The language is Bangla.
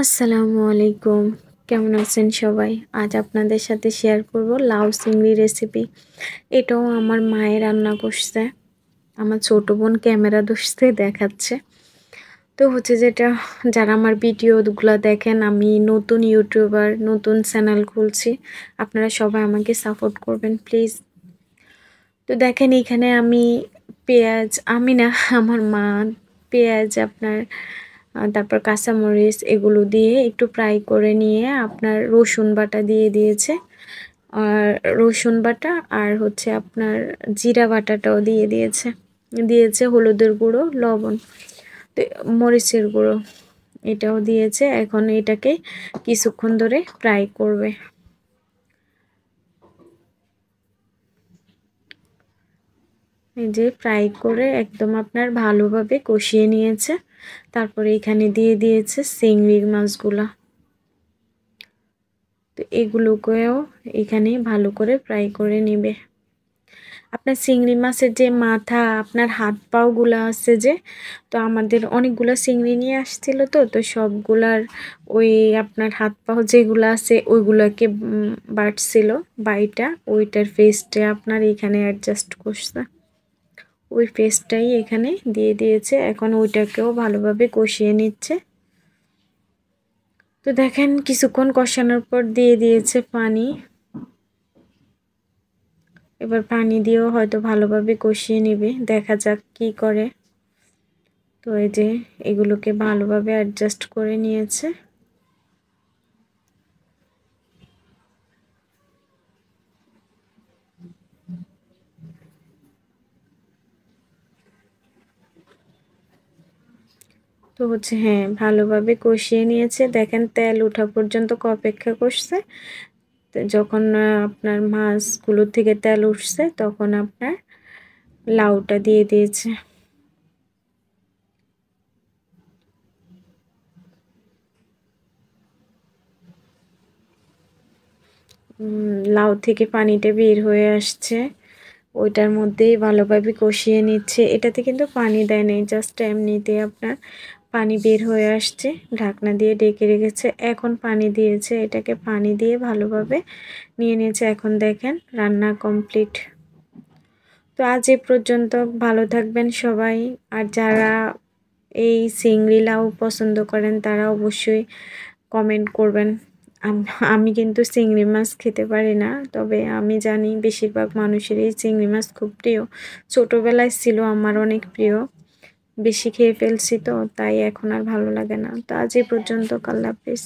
আসসালামু আলাইকুম। কেমন আছেন সবাই? আজ আপনাদের সাথে শেয়ার করব লাউ চিংড়ি রেসিপি। এটাও আমার মায়ের রান্না করছে। আমার ছোট বোন ক্যামেরা ধরছে দেখাচ্ছে। তো হচ্ছে যেটা যারা আমার ভিডিওগুলা দেখেন, আমি নতুন ইউটিউবার, নতুন চ্যানেল খুলছি। আপনারা সবাই আমাকে সাপোর্ট করবেন প্লিজ। তো দেখেন এখানে আমি পেঁয়াজ, আমি না আমার মা পেঁয়াজ তারপর কাঁচামরিচ এগুলো দিয়ে একটু ফ্রাই করে নিয়ে আপনার রসুন বাটা দিয়ে দিয়েছে। আর রসুন বাটা আর হচ্ছে আপনার জিরা বাটাটাও দিয়েছে হলুদের গুঁড়ো, লবণ, মরিচের গুঁড়ো এটাও দিয়েছে। এখন এটাকে কিছুক্ষণ ধরে ফ্রাই করবে। এই যে ফ্রাই করে একদম আপনার ভালোভাবে কষিয়ে নিয়েছে। তারপরে এখানে দিয়ে দিয়েছে চিংড়ির মাছগুলা। তো এগুলোকেও এখানে ভালো করে ফ্রাই করে নেবে। আপনার চিংড়ি মাছের যে মাথা, আপনার হাত পাগুলা আছে যে, তো আমাদের অনেকগুলো চিংড়ি নিয়ে আসছিল, তো সবগুলার ওই আপনার হাত পাও যেগুলো আছে ওইগুলোকে বাটছিল বাইটা, ওইটার পেস্টে আপনার এখানে অ্যাডজাস্ট করছে। ওই পেস্টটাই এখানে দিয়ে দিয়েছে। এখন ওইটাকেও ভালোভাবে কষিয়ে নিচ্ছে। তো দেখেন কিছুক্ষণ কষানোর পর দিয়ে দিয়েছে পানি। এবার পানি দিয়েও হয়তো ভালোভাবে কষিয়ে নেবে, দেখা যাক কি করে। তো এই যে এগুলোকে ভালোভাবে অ্যাডজাস্ট করে নিয়েছে। তো হচ্ছে হ্যাঁ, ভালোভাবে কষিয়ে নিয়েছে। দেখেন তেল ওঠা পর্যন্ত অপেক্ষা করছে। তো যখন আপনার মাছগুলো থেকে তেল উঠছে তখন আপনার লাউটা দিয়ে দিয়েছে। লাউ থেকে পানিটা বের হয়ে আসছে, ওইটার মধ্যেই ভালোভাবে কষিয়ে নিচ্ছে। এটাতে কিন্তু পানি দেয় নাই, জাস্ট এমনিতে আপনার পানি বের হয়ে আসছে। ঢাকনা দিয়ে ডেকে রেখেছে, এখন পানি দিয়েছে। এটাকে পানি দিয়ে ভালোভাবে নিয়ে নিয়েছে। এখন দেখেন রান্না কমপ্লিট। তো আজ এ পর্যন্ত, ভালো থাকবেন সবাই। আর যারা এই চিংড়ি লাউ পছন্দ করেন তারা অবশ্যই কমেন্ট করবেন। আমি কিন্তু চিংড়ি মাছ খেতে পারি না, তবে আমি জানি বেশিরভাগ মানুষের এই চিংড়ি মাছ খুব প্রিয়। ছোটোবেলায় ছিল আমার অনেক প্রিয়, বেশি খেয়ে ফেলছি তো তাই এখন আর ভালো লাগে না। তো আজ এই পর্যন্ত, আল্লাহ হাফেজ।